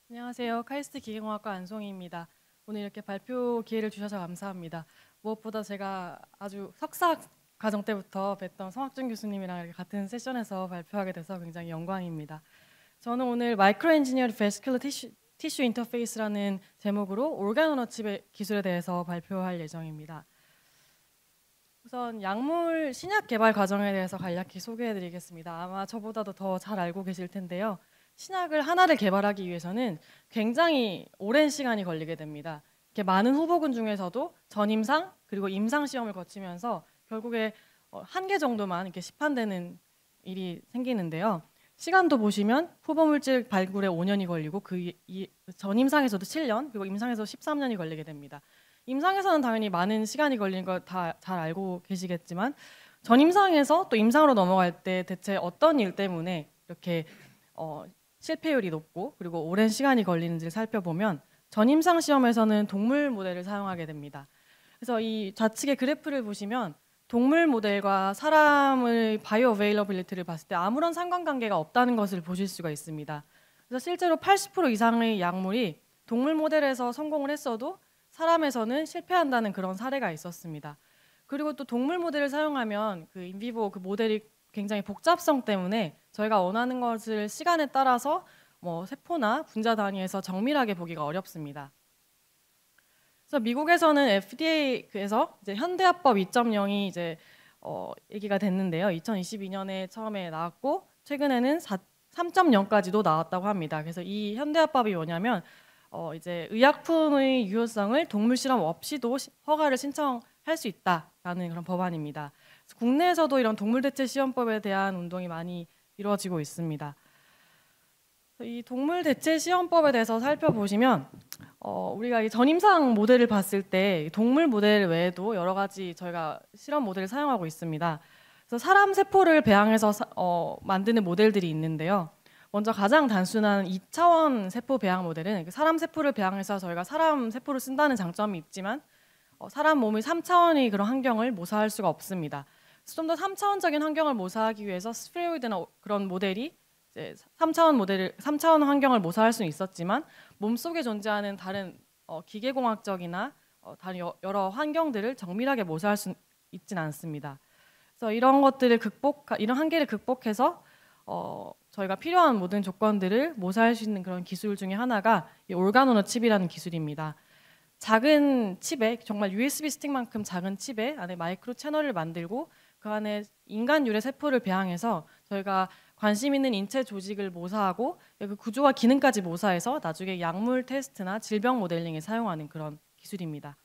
안녕하세요. 카이스트 기계공학과 안송희입니다. 오늘 이렇게 발표 기회를 주셔서 감사합니다. 무엇보다 제가 아주 석사 과정 때부터 뵀던 성학준 교수님이랑 이렇게 같은 세션에서 발표하게 돼서 굉장히 영광입니다. 저는 오늘 마이크로 엔지니어드 베스큘러 티슈 인터페이스라는 제목으로 오르가노 칩의 기술에 대해서 발표할 예정입니다. 우선 약물 신약 개발 과정에 대해서 간략히 소개해드리겠습니다. 아마 저보다도 더 잘 알고 계실 텐데요. 신약을 하나를 개발하기 위해서는 굉장히 오랜 시간이 걸리게 됩니다. 이렇게 많은 후보군 중에서도 전임상 그리고 임상 시험을 거치면서 결국에 한 개 정도만 이렇게 시판되는 일이 생기는데요. 시간도 보시면 후보 물질 발굴에 5년이 걸리고 전임상에서도 7년 그리고 임상에서 13년이 걸리게 됩니다. 임상에서는 당연히 많은 시간이 걸리는 걸 다 잘 알고 계시겠지만 전임상에서 또 임상으로 넘어갈 때 대체 어떤 일 때문에 이렇게 실패율이 높고 그리고 오랜 시간이 걸리는지를 살펴보면 전임상 시험에서는 동물 모델을 사용하게 됩니다. 그래서 이 좌측의 그래프를 보시면 동물 모델과 사람의 바이오 어베일러빌리티를 봤을 때 아무런 상관관계가 없다는 것을 보실 수가 있습니다. 그래서 실제로 80% 이상의 약물이 동물 모델에서 성공을 했어도 사람에서는 실패한다는 그런 사례가 있었습니다. 그리고 또 동물 모델을 사용하면 그 인비보 그 모델이 굉장히 복잡성 때문에 저희가 원하는 것을 시간에 따라서 뭐 세포나 분자 단위에서 정밀하게 보기가 어렵습니다. 그래서 미국에서는 FDA에서 이제 현대화법 2.0이 이제 얘기가 됐는데요. 2022년에 처음에 나왔고 최근에는 3.0까지도 나왔다고 합니다. 그래서 이 현대화법이 뭐냐면 이제 의약품의 유효성을 동물 실험 없이도 허가를 신청할 수 있다라는 그런 법안입니다. 국내에서도 이런 동물 대체 시험법에 대한 운동이 많이 이루어지고 있습니다. 이 동물 대체 시험법에 대해서 살펴보시면 우리가 이 전임상 모델을 봤을 때 동물 모델 외에도 여러 가지 저희가 실험 모델을 사용하고 있습니다. 그래서 사람 세포를 배양해서 만드는 모델들이 있는데요. 먼저 가장 단순한 2차원 세포 배양 모델은 사람 세포를 배양해서 저희가 사람 세포를 쓴다는 장점이 있지만 사람 몸의 3차원의 그런 환경을 모사할 수가 없습니다. 좀 더 3차원적인 환경을 모사하기 위해서 스페로이드나 그런 모델이 이제 3차원 환경을 모사할 수는 있었지만 몸속에 존재하는 다른 기계공학적이나 다른 여러 환경들을 정밀하게 모사할 수 있지는 않습니다. 그래서 이런 한계를 극복해서 저희가 필요한 모든 조건들을 모사할 수 있는 그런 기술 중에 하나가 이 올가노노 칩이라는 기술입니다. 작은 칩에 정말 USB 스틱만큼 작은 칩에 안에 마이크로 채널을 만들고 그 안에 인간 유래 세포를 배양해서 저희가 관심 있는 인체 조직을 모사하고 그 구조와 기능까지 모사해서 나중에 약물 테스트나 질병 모델링에 사용하는 그런 기술입니다.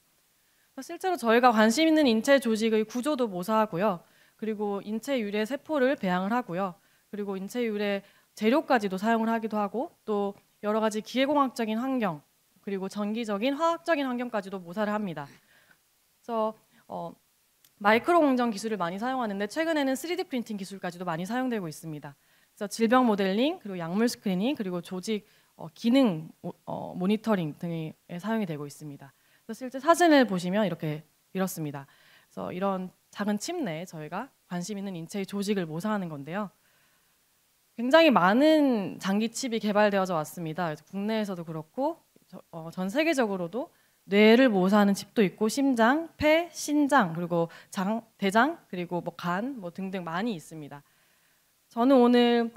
실제로 저희가 관심 있는 인체 조직의 구조도 모사하고요. 그리고 인체 유래 세포를 배양을 하고요. 그리고 인체 유래 재료까지도 사용을 하기도 하고 또 여러 가지 기계공학적인 환경 그리고 전기적인 화학적인 환경까지도 모사를 합니다. 그래서 마이크로 공정 기술을 많이 사용하는데 최근에는 3D 프린팅 기술까지도 많이 사용되고 있습니다. 그래서 질병 모델링, 그리고 약물 스크리닝, 그리고 조직 기능 모니터링 등에 사용이 되고 있습니다. 그래서 실제 사진을 보시면 이렇습니다. 그래서 이런 작은 칩 내에 저희가 관심 있는 인체의 조직을 모사하는 건데요. 굉장히 많은 장기 칩이 개발되어져 왔습니다. 그래서 국내에서도 그렇고 전 세계적으로도 뇌를 모사하는 칩도 있고 심장, 폐, 신장, 그리고 대장, 그리고 뭐 간, 뭐 등등 많이 있습니다. 저는 오늘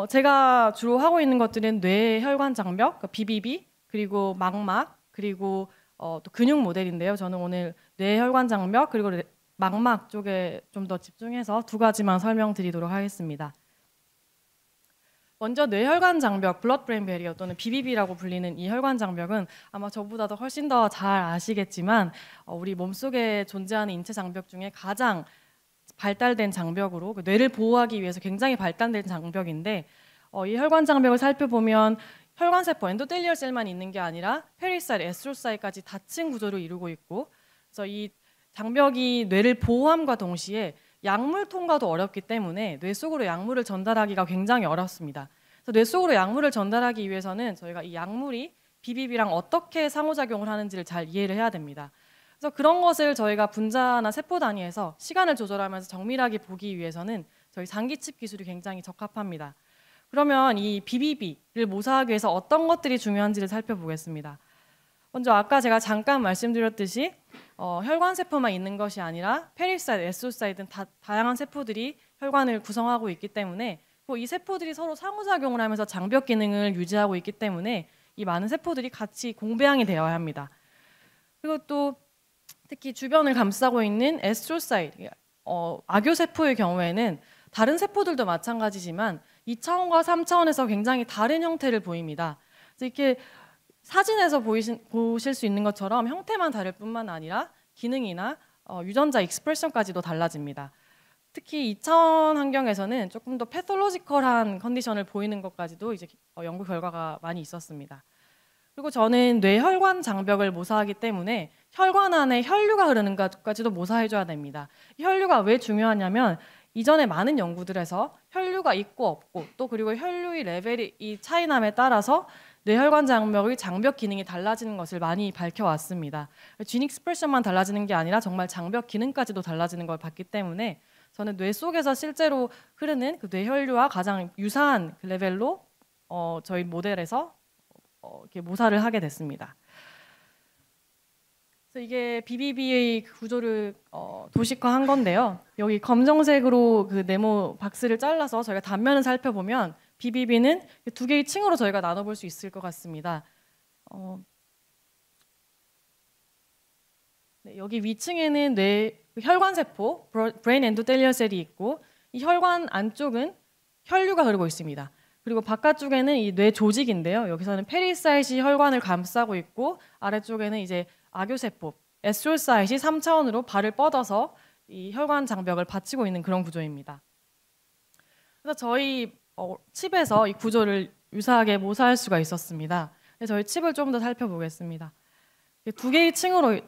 제가 주로 하고 있는 것들은 뇌 혈관 장벽, 그러니까 BBB, 그리고 망막, 그리고 또 근육 모델인데요. 저는 오늘 뇌 혈관 장벽 그리고 망막 쪽에 좀 더 집중해서 두 가지만 설명드리도록 하겠습니다. 먼저 뇌혈관 장벽, 블러드 브레인 베리어 또는 BBB라고 불리는 이 혈관 장벽은 아마 저보다도 훨씬 더 잘 아시겠지만 우리 몸속에 존재하는 인체 장벽 중에 가장 발달된 장벽으로 뇌를 보호하기 위해서 굉장히 발달된 장벽인데 이 혈관 장벽을 살펴보면 혈관세포, 엔도텔리얼 셀만 있는 게 아니라 페리사일, 에스트로사이까지 닫힌 구조를 이루고 있고 그래서 이 장벽이 뇌를 보호함과 동시에 약물 통과도 어렵기 때문에 뇌 속으로 약물을 전달하기가 굉장히 어렵습니다. 그래서 뇌 속으로 약물을 전달하기 위해서는 저희가 이 약물이 BBB랑 어떻게 상호작용을 하는지를 잘 이해를 해야 됩니다. 그래서 그런 것을 저희가 분자나 세포 단위에서 시간을 조절하면서 정밀하게 보기 위해서는 저희 장기칩 기술이 굉장히 적합합니다. 그러면 이 BBB를 모사하기 위해서 어떤 것들이 중요한지를 살펴보겠습니다. 먼저 아까 제가 잠깐 말씀드렸듯이 혈관 세포만 있는 것이 아니라 페리사이드, 에스트로사이드 등 다양한 세포들이 혈관을 구성하고 있기 때문에 이 세포들이 서로 상호작용을 하면서 장벽 기능을 유지하고 있기 때문에 이 많은 세포들이 같이 공배양이 되어야 합니다. 그리고 또 특히 주변을 감싸고 있는 에스트로사이드, 악교세포의 경우에는 다른 세포들도 마찬가지지만 2차원과 3차원에서 굉장히 다른 형태를 보입니다. 그래서 이렇게 사진에서 보실 수 있는 것처럼 형태만 다를 뿐만 아니라 기능이나 유전자 익스프레션까지도 달라집니다. 특히 2차원 환경에서는 조금 더 패톨로지컬한 컨디션을 보이는 것까지도 이제 연구 결과가 많이 있었습니다. 그리고 저는 뇌혈관 장벽을 모사하기 때문에 혈관 안에 혈류가 흐르는 것까지도 모사해줘야 됩니다. 혈류가 왜 중요하냐면 이전에 많은 연구들에서 혈류가 있고 없고 또 그리고 혈류의 레벨이 이 차이남에 따라서 뇌혈관 장벽의 장벽 기능이 달라지는 것을 많이 밝혀왔습니다. 진 익스프레션만 달라지는 게 아니라 정말 장벽 기능까지도 달라지는 걸 봤기 때문에 저는 뇌 속에서 실제로 흐르는 그 뇌혈류와 가장 유사한 그 레벨로 저희 모델에서 이렇게 모사를 하게 됐습니다. 그래서 이게 BBB의 구조를 도식화한 건데요. 여기 검정색으로 그 네모 박스를 잘라서 저희가 단면을 살펴보면 BBB는 두 개의 층으로 저희가 나눠볼 수 있을 것 같습니다. 네, 여기 위층에는 혈관세포, 브레인 엔도텔리얼 셀이 있고 이 혈관 안쪽은 혈류가 흐르고 있습니다. 그리고 바깥쪽에는 이 뇌 조직인데요. 여기서는 페리사이트이 혈관을 감싸고 있고 아래쪽에는 이제 악교세포, 에스트로사이트이 3차원으로 발을 뻗어서 이 혈관 장벽을 받치고 있는 그런 구조입니다. 그래서 저희 칩에서 이 구조를 유사하게 모사할 수가 있었습니다. 저희 칩을 좀 더 살펴보겠습니다. 두 개의 층으로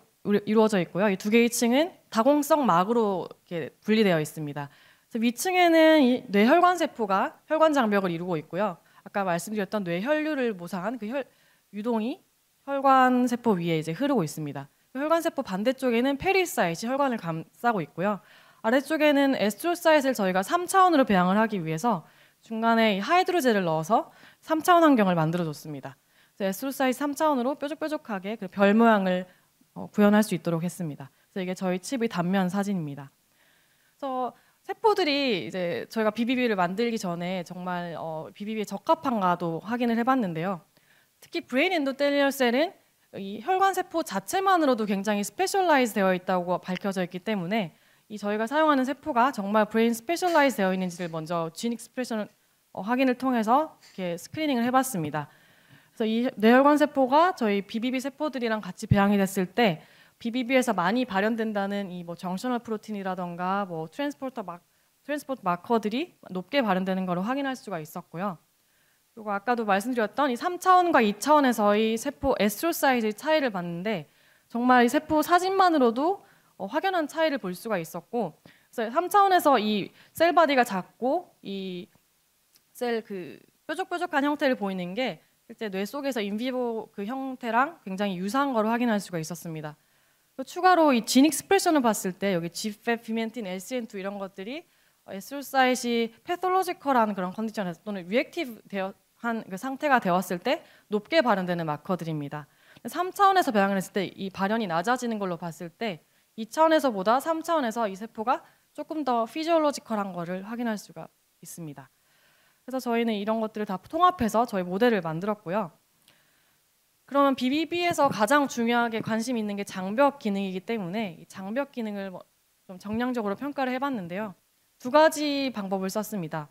이루어져 있고요. 이 두 개의 층은 다공성 막으로 이렇게 분리되어 있습니다. 그래서 위층에는 이 뇌혈관 세포가 혈관 장벽을 이루고 있고요. 아까 말씀드렸던 뇌혈류를 모사한 그 유동이 혈관 세포 위에 이제 흐르고 있습니다. 혈관 세포 반대쪽에는 페리사이트이 혈관을 감싸고 있고요. 아래쪽에는 에스트로사이트를 저희가 3차원으로 배양을 하기 위해서 중간에 하이드로젤을 넣어서 3차원 환경을 만들어줬습니다. 에스트로사이트 3차원으로 뾰족뾰족하게 그 별 모양을 구현할 수 있도록 했습니다. 그래서 이게 저희 칩의 단면 사진입니다. 그래서 세포들이 이제 저희가 BBB를 만들기 전에 정말 BBB에 적합한가도 확인을 해봤는데요. 특히 브레인 엔도텔리얼 셀은 이 혈관 세포 자체만으로도 굉장히 스페셜라이즈 되어 있다고 밝혀져 있기 때문에 이 저희가 사용하는 세포가 정말 브레인 스페셜라이즈 되어 있는지를 먼저 진 익스프레션 확인을 통해서 이렇게 스크리닝을 해봤습니다. 그래서 이 뇌혈관 세포가 저희 BBB 세포들이랑 같이 배양이 됐을 때 BBB에서 많이 발현된다는 이 정셔널 프로틴이라던가 트랜스포트 마커들이 높게 발현되는 것을 확인할 수가 있었고요. 그리고 아까도 말씀드렸던 이 3차원과 2차원에서의 세포 에스트로사이트의 차이를 봤는데 정말 이 세포 사진만으로도 확연한 차이를 볼 수가 있었고, 그래서 3차원에서 이 셀 바디가 작고 이 셀 그 뾰족뾰족한 형태를 보이는 게 실제 뇌 속에서 인비보 그 형태랑 굉장히 유사한 걸 확인할 수가 있었습니다. 또 추가로 이 진 익스프레션을 봤을 때 여기 GFAP, 비멘틴, LCN2 이런 것들이 에스트로사이트이 패톨로지컬한 그런 컨디션에서 또는 리액티브 한 그 상태가 되었을 때 높게 발현되는 마커들입니다. 3차원에서 배양을 했을 때 이 발현이 낮아지는 걸로 봤을 때 2차원에서보다 3차원에서 이 세포가 조금 더 피지올로지컬한 거를 확인할 수가 있습니다. 그래서 저희는 이런 것들을 다 통합해서 저희 모델을 만들었고요. 그러면 BBB에서 가장 중요하게 관심 있는 게 장벽 기능이기 때문에 이 장벽 기능을 좀 정량적으로 평가를 해봤는데요. 두 가지 방법을 썼습니다.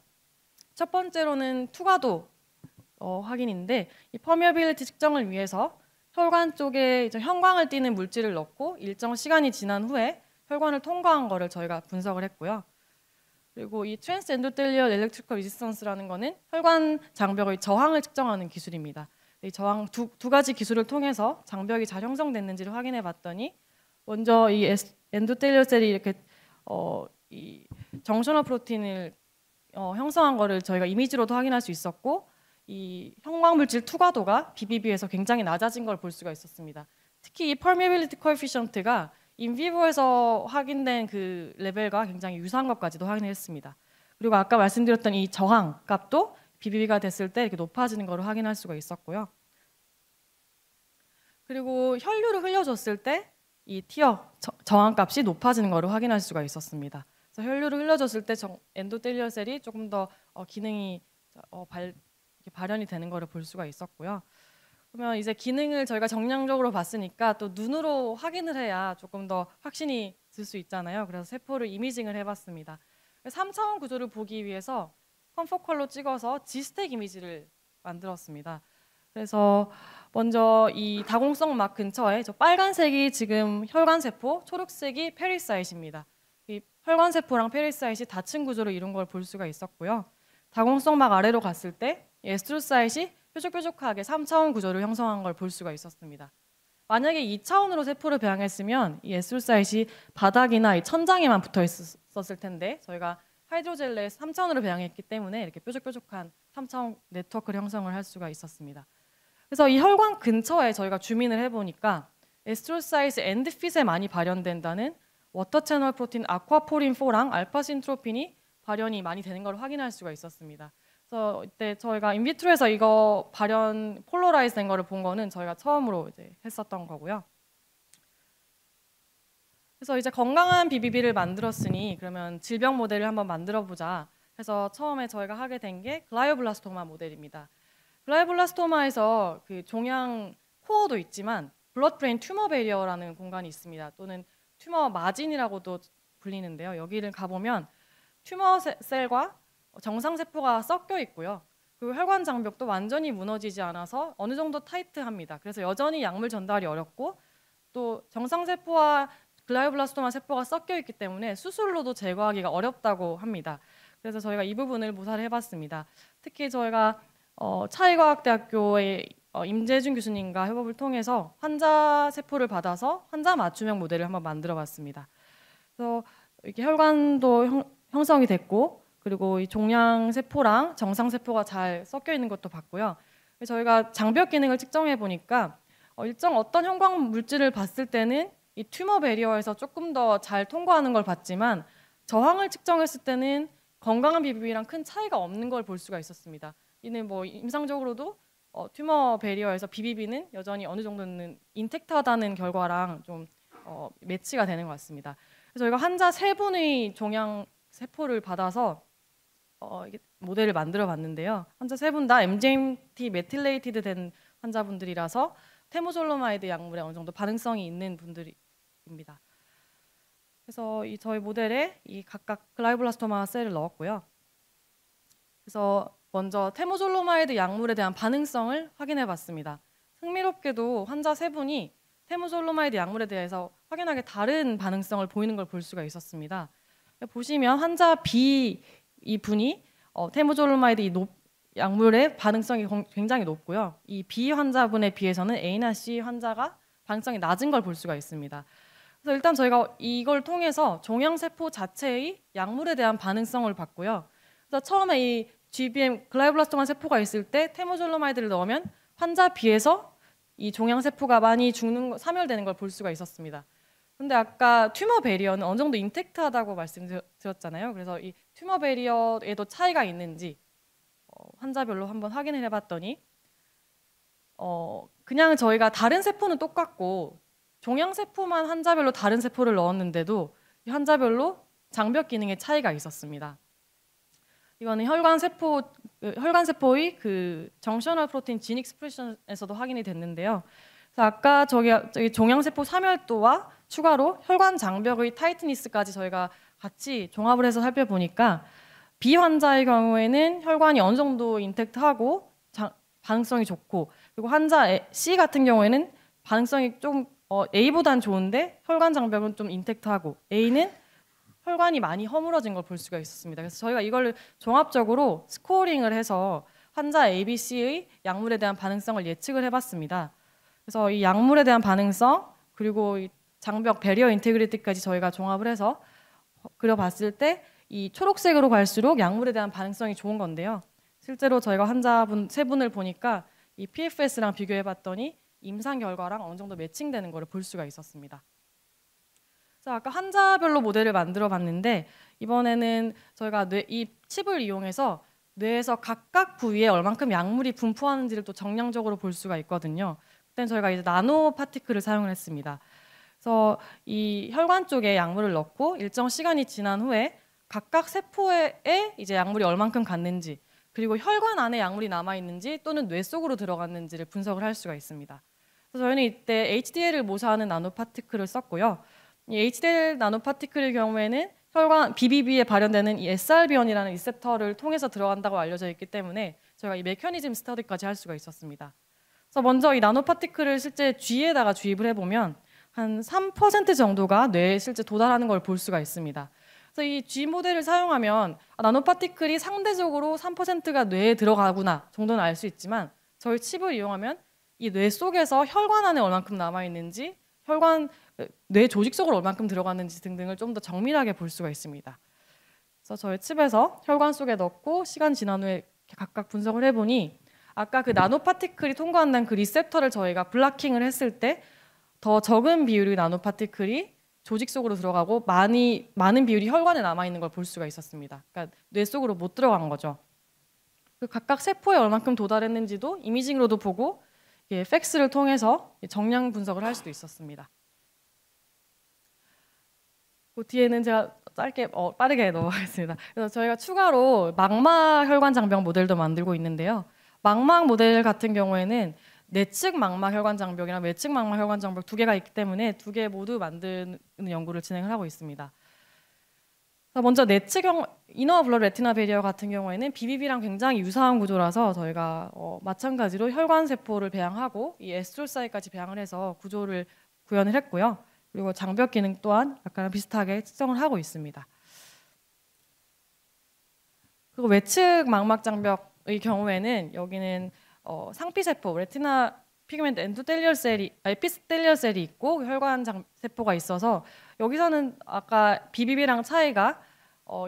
첫 번째로는 투과도 확인인데 이 퍼미어빌리티 측정을 위해서 혈관 쪽에 이제 형광을 띠는 물질을 넣고 일정 시간이 지난 후에 혈관을 통과한 거를 저희가 분석을 했고요. 그리고 이 트랜스 엔도텔리얼 엘렉트리컬 리지스턴스라는 거는 혈관 장벽의 저항을 측정하는 기술입니다. 이 저항 두 가지 기술을 통해서 장벽이 잘 형성됐는지를 확인해 봤더니 먼저 이 엔도텔리얼 셀이 이렇게 이 정셔널 프로틴을 형성한 거를 저희가 이미지로도 확인할 수 있었고 이 형광물질 투과도가 BBB에서 굉장히 낮아진 걸 볼 수가 있었습니다. 특히 이 permeability coefficient가 인비보에서 확인된 그 레벨과 굉장히 유사한 것까지도 확인했습니다. 그리고 아까 말씀드렸던 이 저항 값도 BBB가 됐을 때 이렇게 높아지는 것을 확인할 수가 있었고요. 그리고 혈류를 흘려줬을 때 이 티어 저항값이 높아지는 것을 확인할 수가 있었습니다. 그래서 혈류를 흘려줬을 때 엔도텔리얼 셀이 조금 더 기능이 발현이 되는 것을 볼 수가 있었고요. 그러면 이제 기능을 저희가 정량적으로 봤으니까 또 눈으로 확인을 해야 조금 더 확신이 들 수 있잖아요. 그래서 세포를 이미징을 해봤습니다. 3차원 구조를 보기 위해서 컴포컬로 찍어서 G스택 이미지를 만들었습니다. 그래서 먼저 이 다공성 막 근처에 저 빨간색이 지금 혈관세포, 초록색이 페리사이트입니다. 이 혈관세포랑 페리사이트이 닫힌 구조로 이룬 걸 볼 수가 있었고요. 다공성 막 아래로 갔을 때 에스트로사이트이 뾰족뾰족하게 3차원 구조를 형성한 걸 볼 수가 있었습니다. 만약에 2차원으로 세포를 배양했으면 이 에스트로사이트이 바닥이나 이 천장에만 붙어 있었을 텐데 저희가 하이드로젤 3차원으로 배양했기 때문에 이렇게 뾰족뾰족한 3차원 네트워크를 형성을 할 수가 있었습니다. 그래서 이 혈관 근처에 저희가 주민을 해보니까 에스트로사이트 엔드핏에 많이 발현된다는 워터 채널 프로틴 아쿠아포린4랑 알파신트로핀이 발현이 많이 되는 걸 확인할 수가 있었습니다. 그래서 이때 저희가 인비트로에서 이거 발현 폴러라이즈 된 거를 본 거는 저희가 처음으로 이제 했었던 거고요. 그래서 이제 건강한 BBB를 만들었으니 그러면 질병 모델을 한번 만들어 보자 해서 처음에 저희가 하게 된 게 글라이오블라스토마 모델입니다. 글라이오블라스토마에서 그 종양 코어도 있지만 블러드 브레인 튜머 베리어라는 공간이 있습니다. 또는 튜머 마진이라고도 불리는데요. 여기를 가보면 튜머 셀과 정상세포가 섞여 있고요. 그리고 혈관 장벽도 완전히 무너지지 않아서 어느 정도 타이트합니다. 그래서 여전히 약물 전달이 어렵고 또 정상세포와 글라이오블라스토마 세포가 섞여 있기 때문에 수술로도 제거하기가 어렵다고 합니다. 그래서 저희가 이 부분을 모사를 해봤습니다. 특히 저희가 차이과학대학교의 임재준 교수님과 협업을 통해서 환자 세포를 받아서 환자 맞춤형 모델을 한번 만들어봤습니다. 그래서 이렇게 혈관도 형성이 됐고 그리고 이 종양 세포랑 정상 세포가 잘 섞여 있는 것도 봤고요. 저희가 장벽 기능을 측정해 보니까 일정 어떤 형광 물질을 봤을 때는 이 튜머 베리어에서 조금 더 잘 통과하는 걸 봤지만 저항을 측정했을 때는 건강한 BBB랑 큰 차이가 없는 걸 볼 수가 있었습니다. 이는 뭐 임상적으로도 튜머 베리어에서 BBB는 여전히 어느 정도는 인텍트하다는 결과랑 좀 매치가 되는 것 같습니다. 그래서 저희가 환자 3분의 종양 세포를 받아서 이게 모델을 만들어 봤는데요. 환자 3분 다 MGMT 메틸레이티드 된 환자분들이라서 테모졸로마이드 약물에 어느 정도 반응성이 있는 분들입니다. 그래서 저희 모델에 이 각각 글라이오블라스토마 셀을 넣었고요. 그래서 먼저 테모졸로마이드 약물에 대한 반응성을 확인해 봤습니다. 흥미롭게도 환자 3분이 테모졸로마이드 약물에 대해서 확연하게 다른 반응성을 보이는 걸 볼 수가 있었습니다. 보시면 환자 B 이 분이 테모졸로마이드 약물의 반응성이 굉장히 높고요. 이 B 환자분에 비해서는 A나 C 환자가 반응성이 낮은 걸 볼 수가 있습니다. 그래서 일단 저희가 이걸 통해서 종양세포 자체의 약물에 대한 반응성을 봤고요. 그래서 처음에 이 GBM 글라이오블라스토마 세포가 있을 때 테모졸로마이드를 넣으면 환자 B에서 이 종양세포가 많이 사멸되는 걸 볼 수가 있었습니다. 근데 아까 튜머 베리어는 어느 정도 인텍트하다고 말씀드렸잖아요. 그래서 이 튜머 베리어에도 차이가 있는지 환자별로 한번 확인을 해봤더니 그냥 저희가 다른 세포는 똑같고 종양세포만 환자별로 다른 세포를 넣었는데도 이 환자별로 장벽 기능에 차이가 있었습니다. 이거는 혈관세포의 그 정셔널 프로틴 진 익스프레션에서도 확인이 됐는데요. 그래서 아까 저기 종양세포 사멸도와 추가로 혈관 장벽의 타이트니스까지 저희가 같이 종합을 해서 살펴보니까 B 환자의 경우에는 혈관이 어느 정도 인텍트하고 반응성이 좋고 그리고 환자 C 같은 경우에는 반응성이 좀 A보단 좋은데 혈관 장벽은 좀 인텍트하고 A는 혈관이 많이 허물어진 걸 볼 수가 있었습니다. 그래서 저희가 이걸 종합적으로 스코어링을 해서 환자 A, B, C의 약물에 대한 반응성을 예측을 해봤습니다. 그래서 이 약물에 대한 반응성 그리고 이 장벽 베리어 인테그리티까지 저희가 종합을 해서 그려봤을 때 이 초록색으로 갈수록 약물에 대한 반응성이 좋은 건데요. 실제로 저희가 환자분 3분을 보니까 이 PFS랑 비교해봤더니 임상 결과랑 어느 정도 매칭되는 것을 볼 수가 있었습니다. 그래서 아까 환자별로 모델을 만들어 봤는데 이번에는 저희가 이 칩을 이용해서 뇌에서 각각 부위에 얼만큼 약물이 분포하는지를 또 정량적으로 볼 수가 있거든요. 그때는 저희가 이제 나노 파티클을 사용을 했습니다. 그래서 이 혈관 쪽에 약물을 넣고 일정 시간이 지난 후에 각각 세포에 이제 약물이 얼만큼 갔는지, 그리고 혈관 안에 약물이 남아 있는지 또는 뇌 속으로 들어갔는지를 분석을 할 수가 있습니다. 그래서 저희는 이때 HDL을 모사하는 나노 파티클을 썼고요. 이 HDL 나노 파티클의 경우에는 혈관 BBB에 발현되는 이 SRB1이라는 리셉터를 통해서 들어간다고 알려져 있기 때문에 저희가 이 메커니즘 스터디까지 할 수가 있었습니다. 그래서 먼저 이 나노 파티클을 실제 쥐에다가 주입을 해보면 한 3% 정도가 뇌에 실제 도달하는 걸 볼 수가 있습니다. 그래서 이 쥐 모델을 사용하면 나노 파티클이 상대적으로 3%가 뇌에 들어가구나 정도는 알 수 있지만, 저희 칩을 이용하면 이 뇌 속에서 혈관 안에 얼만큼 남아 있는지, 뇌 조직 속으로 얼만큼 들어갔는지 등등을 좀 더 정밀하게 볼 수가 있습니다. 그래서 저희 칩에서 혈관 속에 넣고 시간 지난 후에 각각 분석을 해보니 아까 그 나노 파티클이 통과한다는 그 리셉터를 저희가 블락킹을 했을 때 더 적은 비율의 나노 파티클이 조직 속으로 들어가고 많은 비율이 혈관에 남아 있는 걸 볼 수가 있었습니다. 그러니까 뇌 속으로 못 들어간 거죠. 그 각각 세포에 얼만큼 도달했는지도 이미징으로도 보고 팩스를 통해서 정량 분석을 할 수도 있었습니다. 그 뒤에는 제가 빠르게 넘어가겠습니다. 그래서 저희가 추가로 망막 혈관 장벽 모델도 만들고 있는데요. 망막 모델 같은 경우에는 내측 망막 혈관 장벽이랑 외측 망막 혈관 장벽 두 개가 있기 때문에 두 개 모두 만드는 연구를 진행을 하고 있습니다. 먼저 내측 이너 블러 레티나 베리어 같은 경우에는 BBB랑 굉장히 유사한 구조라서 저희가 마찬가지로 혈관 세포를 배양하고 이 에스트로사이트까지 배양을 해서 구조를 구현을 했고요. 그리고 장벽 기능 또한 약간 비슷하게 측정을 하고 있습니다. 그리고 외측 망막 장벽의 경우에는 여기는 상피세포, 레티나 피그멘트 엔도텔리얼 셀이, 에피스텔리얼 셀이 있고 혈관 세포가 있어서 여기서는 아까 BBB랑 차이가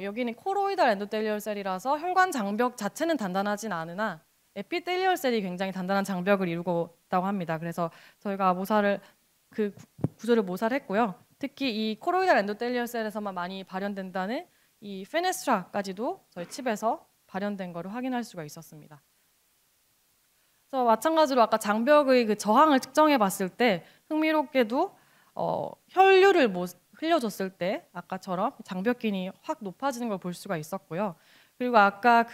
여기는 코로이달 엔도텔리얼 셀이라서 혈관 장벽 자체는 단단하진 않으나 에피텔리얼 셀이 굉장히 단단한 장벽을 이루고 있다고 합니다. 그래서 저희가 그 구조를 모사를 했고요. 특히 이 코로이달 엔도텔리얼 셀에서만 많이 발현된다는 이 페네스트라까지도 저희 칩에서 발현된 것을 확인할 수가 있었습니다. 그래서 마찬가지로 아까 장벽의 그 저항을 측정해 봤을 때 흥미롭게도 혈류를 흘려줬을 때 아까처럼 장벽 기능이 확 높아지는 걸 볼 수가 있었고요. 그리고 아까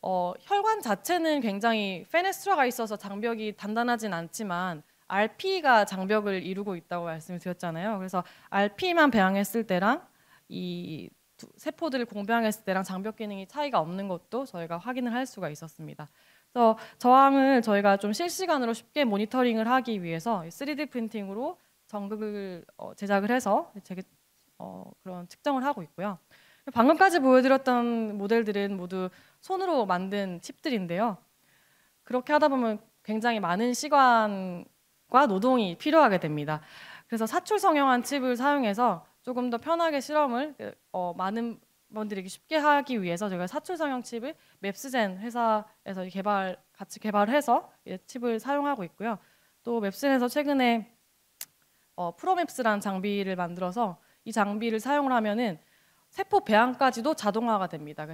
혈관 자체는 굉장히 페네스트라가 있어서 장벽이 단단하진 않지만 RP가 장벽을 이루고 있다고 말씀을 드렸잖아요. 그래서 RP만 배양했을 때랑 이 세포들을 공배양했을 때랑 장벽 기능이 차이가 없는 것도 저희가 확인을 할 수가 있었습니다. 그래서 저항을 저희가 좀 실시간으로 쉽게 모니터링을 하기 위해서 3D 프린팅으로 전극을 제작을 해서 그런 측정을 하고 있고요. 방금까지 보여드렸던 모델들은 모두 손으로 만든 칩들인데요. 그렇게 하다 보면 굉장히 많은 시간과 노동이 필요하게 됩니다. 그래서 사출 성형한 칩을 사용해서 조금 더 편하게 실험을 많은 분들에게 쉽게 하기 위해서 저희가 사출 성형 칩을 맵스젠 회사에서 같이 개발해서 칩을 사용하고 있고요. 또 맵스젠에서 최근에 프로맵스라는 장비를 만들어서 이 장비를 사용을 하면은 세포 배양까지도 자동화가 됩니다.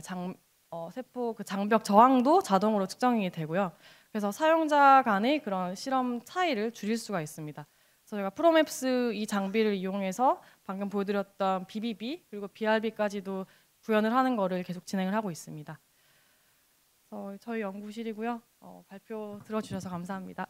세포 장벽 저항도 자동으로 측정이 되고요. 그래서 사용자 간의 그런 실험 차이를 줄일 수가 있습니다. 그래서 저희가 프로맵스 이 장비를 이용해서 방금 보여드렸던 BBB 그리고 BRB까지도 구현을 하는 거를 계속 진행을 하고 있습니다. 그래서 저희 연구실이고요. 발표 들어주셔서 감사합니다.